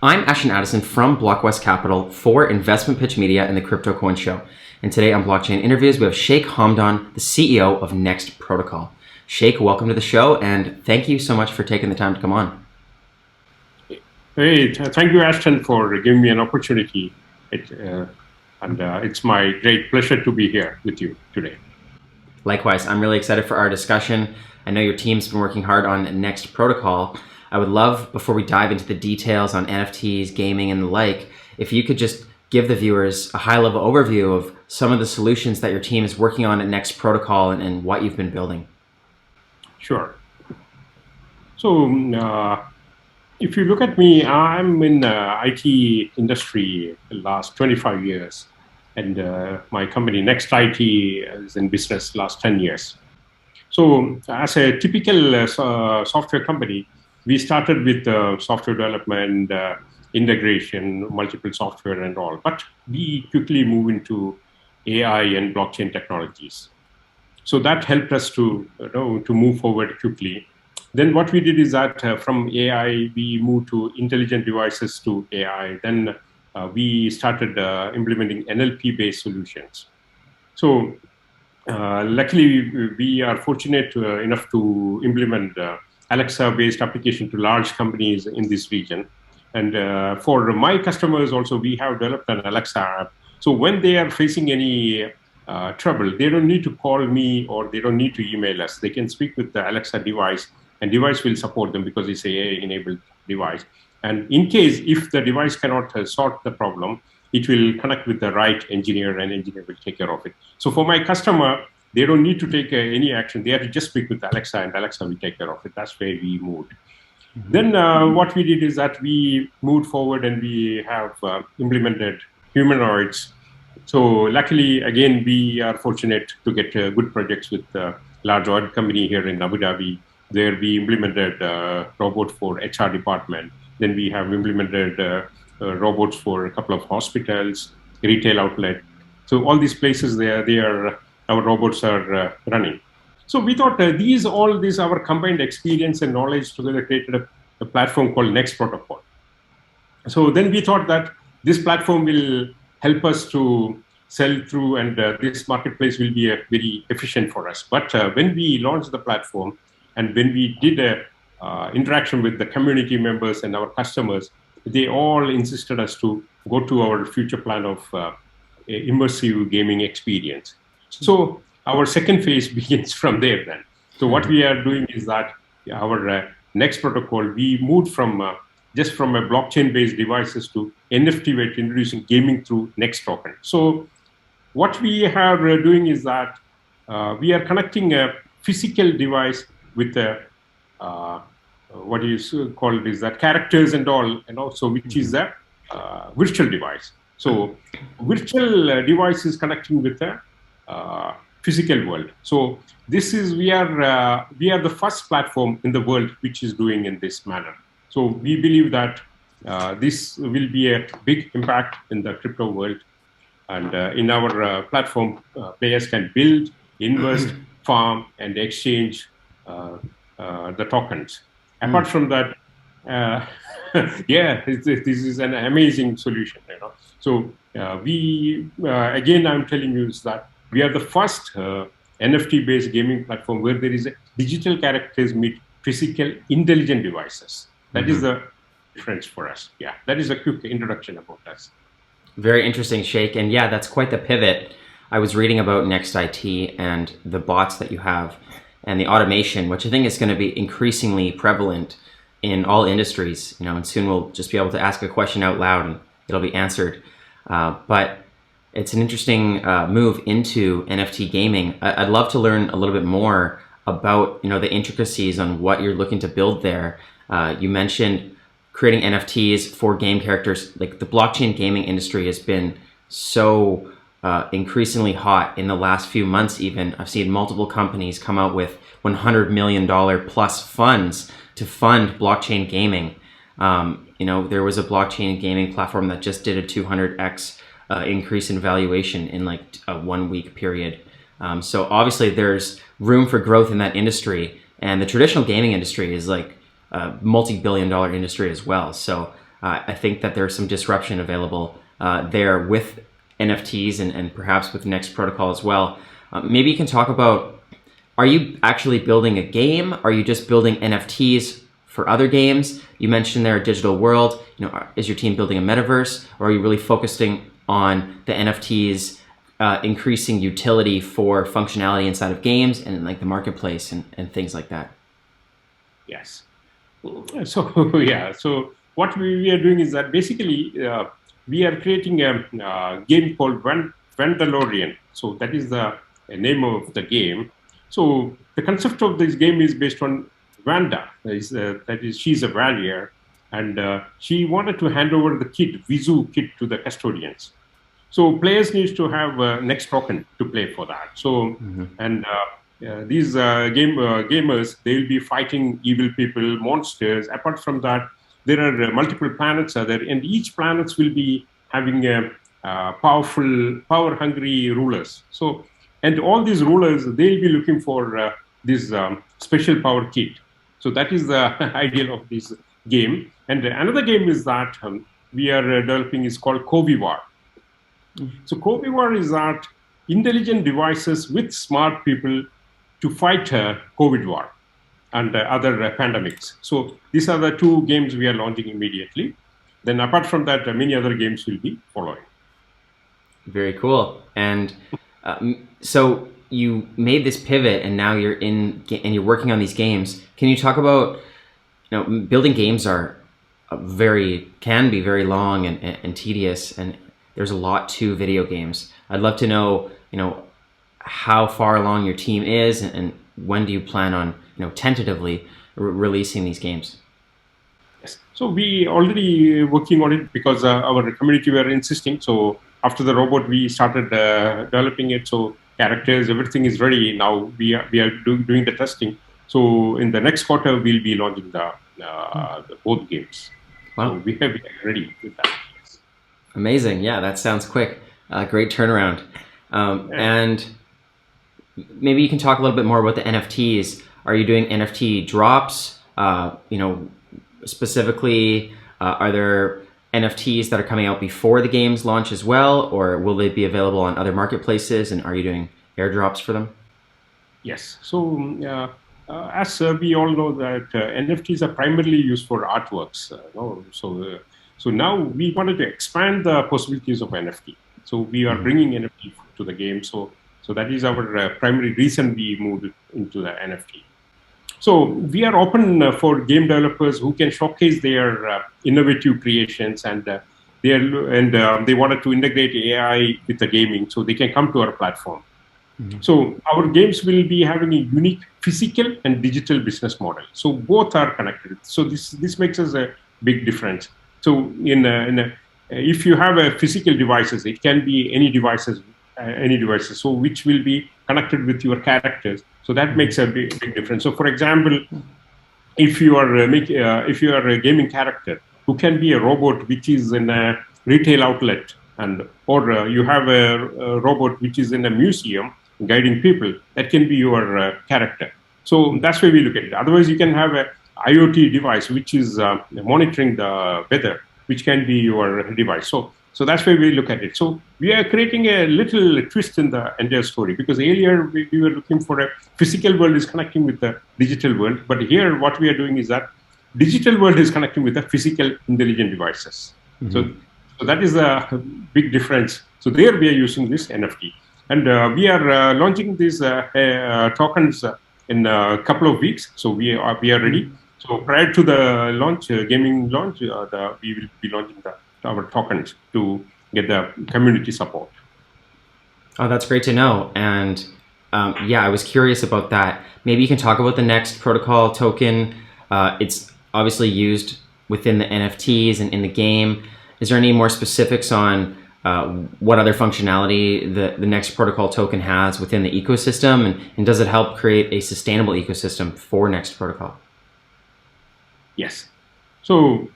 I'm Ashton Addison from Blockwest Capital for Investment Pitch Media and the Crypto Coin Show. And today on Blockchain Interviews, we have Shaik Hamdan, the CEO of NextProtocol. Shaik, welcome to the show, and thank you so much for taking the time to come on. Hey, thank you, Ashton, for giving me an opportunity. It's my great pleasure to be here with you today. Likewise, I'm really excited for our discussion. I know your team's been working hard on NextProtocol. I would love, before we dive into the details on NFTs, gaming, and the like, if you could just give the viewers a high-level overview of some of the solutions that your team is working on at NextProtocol and what you've been building. Sure. So, if you look at me, I'm in the IT industry the last 25 years, and my company NextIT is in business last 10 years. So, as a typical software company, we started with software development, integration, multiple software and all, but we quickly moved into AI and blockchain technologies. So that helped us to move forward quickly. Then what we did is that from AI, we moved to intelligent devices to AI. Then we started implementing NLP-based solutions. So luckily, we are fortunate enough to implement Alexa-based application to large companies in this region. And for my customers also, we have developed an Alexa app. So when they are facing any trouble, they don't need to call me or they don't need to email us. They can speak with the Alexa device, and device will support them because it's an AI-enabled device. And in case if the device cannot sort the problem, it will connect with the right engineer, and engineer will take care of it. So for my customer, they don't need to take any action. They have to just speak with Alexa, and Alexa will take care of it. That's where we moved. Mm-hmm. Then what we did is that we moved forward and we have implemented humanoids. So luckily, again, we are fortunate to get good projects with a large oil company here in Abu Dhabi. There we implemented robot for HR department. Then we have implemented robots for a couple of hospitals, retail outlet. So all these places our robots are running. So we thought our combined experience and knowledge together created a platform called NextProtocol. So then we thought that this platform will help us to sell through, and this marketplace will be very efficient for us. But when we launched the platform and when we did interaction with the community members and our customers, they all insisted us to go to our future plan of immersive gaming experience. So our second phase begins from there then. So what we are doing is that our NextProtocol, we moved from just from a blockchain-based devices to NFT-based introducing gaming through Next token. So what we are doing is that we are connecting a physical device with what is called is that characters and all, and also which is a virtual device. So virtual device is connecting with a physical world. So we are the first platform in the world which is doing in this manner. So we believe that this will be a big impact in the crypto world. And in our platform, players can build, invest, farm, and exchange the tokens. Apart from that, this is an amazing solution. So again, I'm telling you is that we are the first NFT-based gaming platform where there is a digital characters meet physical intelligent devices. That is the difference for us. Yeah, that is a quick introduction about us. Very interesting, Shaik. And yeah, that's quite the pivot. I was reading about NextIT and the bots that you have and the automation, which I think is going to be increasingly prevalent in all industries. And soon we'll just be able to ask a question out loud and it'll be answered. But it's an interesting move into NFT gaming. I'd love to learn a little bit more about the intricacies on what you're looking to build there. You mentioned creating NFTs for game characters. Like the blockchain gaming industry has been so increasingly hot in the last few months. Even I've seen multiple companies come out with $100 million plus funds to fund blockchain gaming. There was a blockchain gaming platform that just did a 200x increase in valuation in like a 1 week period. So obviously there's room for growth in that industry, and the traditional gaming industry is like a multi-billion-dollar industry as well. So I think that there's some disruption available there with NFTs and perhaps with Next Protocol as well. Maybe you can talk about, are you actually building a game? Are you just building NFTs for other games? You mentioned there a digital world. Is your team building a metaverse, or are you really focusing on the NFTs increasing utility for functionality inside of games and like the marketplace and things like that? Yes. So yeah. So what we are doing is that basically we are creating a game called Vandalorian. So that is the name of the game. So the concept of this game is based on Vanda. That is, she's a warrior, and she wanted to hand over the kit, Vizu kit, to the custodians. So players need to have next token to play for that. So and these gamers, they will be fighting evil people, monsters. Apart from that, there are multiple planets are there, and each planet will be having powerful, power-hungry rulers. So, and all these rulers, they'll be looking for this special power kit. So that is the ideal of this game. And another game is that we are developing is called COVID War. So COVID War is that intelligent devices with smart people to fight COVID war and other pandemics. So these are the two games we are launching immediately. Then apart from that, many other games will be following. Very cool. And so you made this pivot, and now you're you're working on these games. Can you talk about, building games can be very long and tedious, and there's a lot to video games. I'd love to know, how far along your team is, and when do you plan on, tentatively releasing these games? Yes. So we already working on it because our community were insisting. So after the robot, we started developing it. So characters, everything is ready now. We are doing the testing. So in the next quarter, we'll be launching the both games. Wow. So we are ready with that. Yes. Amazing. Yeah, that sounds quick. Great turnaround. And maybe you can talk a little bit more about the NFTs. Are you doing NFT drops? Specifically, are there NFTs that are coming out before the games launch as well, or will they be available on other marketplaces? And are you doing airdrops for them? Yes. So as we all know that NFTs are primarily used for artworks. So now we wanted to expand the possibilities of NFT. So we are bringing NFT to the game. So that is our primary reason we moved into the NFT. So we are open for game developers who can showcase their innovative creations, and they wanted to integrate AI with the gaming, so they can come to our platform. So our games will be having a unique physical and digital business model. So both are connected. So this makes us a big difference. So if you have a physical devices, it can be any devices. So which will be connected with your characters. So that makes a big difference. So for example, if you are a gaming character who can be a robot which is in a retail outlet, or you have a robot which is in a museum guiding people, that can be your character. So that's why we look at it. Otherwise, you can have a IoT device which is monitoring the weather, which can be your device. So that's why we look at it. So we are creating a little twist in the entire story, because earlier we were looking for a physical world is connecting with the digital world. But here what we are doing is that digital world is connecting with the physical intelligent devices. So that is a big difference. So there we are using this NFT. And we are launching these tokens in a couple of weeks. So we are ready. So prior to the launch, gaming launch, we will be launching our tokens to get the community support. Oh, that's great to know. And I was curious about that. Maybe you can talk about the Next Protocol token. It's obviously used within the NFTs and in the game. Is there any more specifics on what other functionality the Next Protocol token has within the ecosystem? And does it help create a sustainable ecosystem for Next Protocol? Yes. So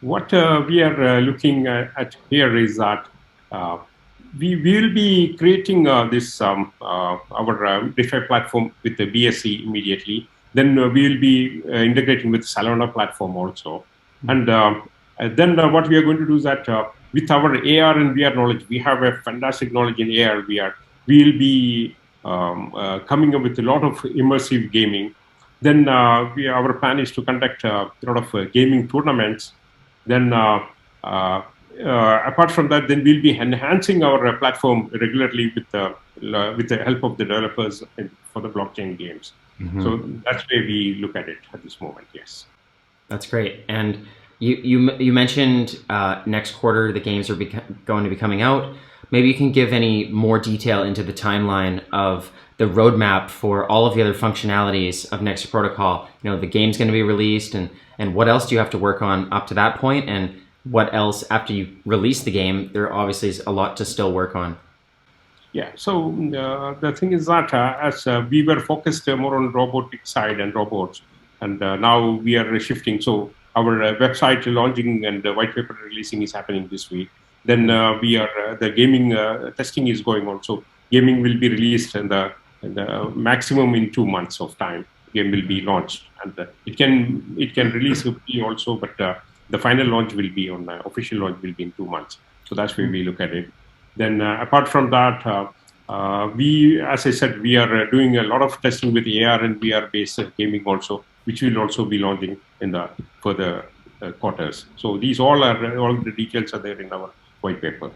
what we are looking at here is that we will be creating this our DeFi platform with the BSC immediately. Then we will be integrating with Solana platform also. And Then what we are going to do is that with our AR and VR knowledge, we have a fantastic knowledge in AR, VR. We will be coming up with a lot of immersive gaming. Then our plan is to conduct a lot of gaming tournaments. Then apart from that, then we'll be enhancing our platform regularly with the help of the developers for the blockchain games. So that's where we look at it at this moment. Yes. That's great. And you mentioned next quarter the games are going to be coming out. Maybe you can give any more detail into the timeline of the roadmap for all of the other functionalities of NextProtocol. You know, the game's going to be released, and what else do you have to work on up to that point, and what else after you release the game? There obviously is a lot to still work on. Yeah. So the thing is that as we were focused more on robotic side and robots, and now we are shifting. So our website launching and white paper releasing is happening this week. Then we are the gaming testing is going on. So gaming will be released in the maximum in 2 months of time. Game will be launched, and it can release also, but the final launch will be on official launch will be in 2 months. So that's where we look at it. Then apart from that, we, as I said, we are doing a lot of testing with AR and VR based gaming also, which will also be launching in the further quarters. So these all the details are there in our white paper.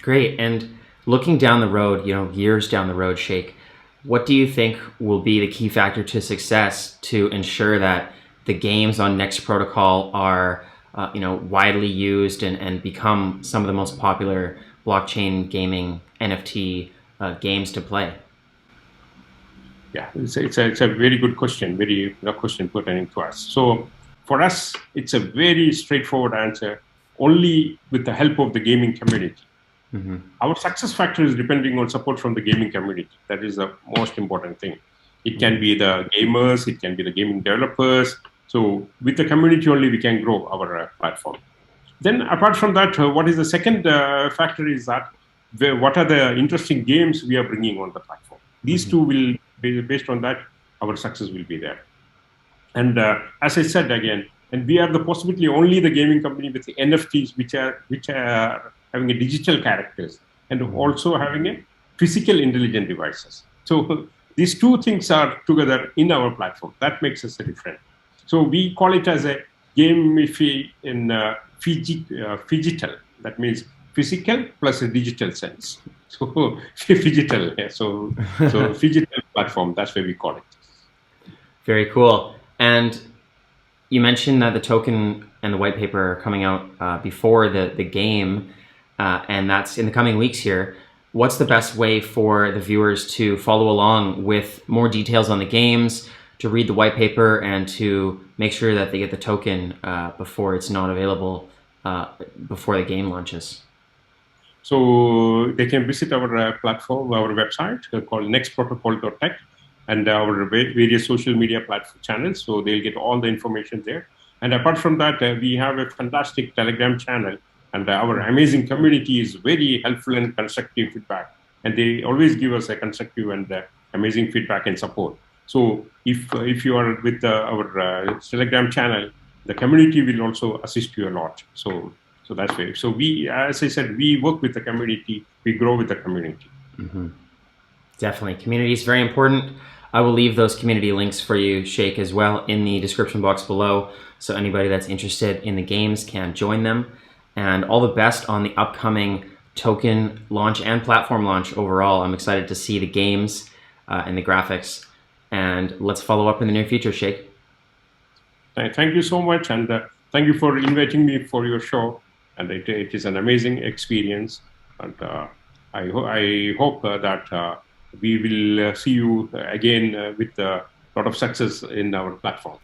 Great. And looking down the road, you know, years down the road, Shaik, what do you think will be the key factor to success to ensure that the games on NextProtocol are widely used and become some of the most popular blockchain gaming NFT games to play? Yeah, it's a very good question, question pertaining to us. So for us, it's a very straightforward answer, only with the help of the gaming community. Our success factor is depending on support from the gaming community. That is the most important thing. It can be the gamers, it can be the gaming developers. So with the community only, we can grow our platform. Then apart from that, what is the second factor is that what are the interesting games we are bringing on the platform. These two will be based on that, our success will be there. And as I said again, and we are the possibly only the gaming company with the NFTs which are having a digital characters and also having a physical intelligent devices. So these two things are together in our platform. That makes us different. So we call it as a game in phygital. That means physical plus a digital sense. So phygital. Yeah. So phygital platform. That's where we call it. Very cool. And you mentioned that the token and the white paper are coming out before the game, and that's in the coming weeks here. What's the best way for the viewers to follow along with more details on the games, to read the white paper, and to make sure that they get the token before it's not available before the game launches? So they can visit our platform, our website called nextprotocol.tech, and our various social media platform channels. So they'll get all the information there. And apart from that, we have a fantastic Telegram channel, and our amazing community is very helpful and constructive feedback. And they always give us a constructive and amazing feedback and support. So if you are with our Telegram channel, the community will also assist you a lot. So that's why. So we, as I said, we work with the community. We grow with the community. Definitely, community is very important. I will leave those community links for you, Shaik, as well in the description box below, so anybody that's interested in the games can join them. And all the best on the upcoming token launch and platform launch overall. I'm excited to see the games and the graphics. And let's follow up in the near future, Shaik. Thank you so much, and thank you for inviting me for your show. And it is an amazing experience. And I hope that we will see you again with a lot of success in our platform.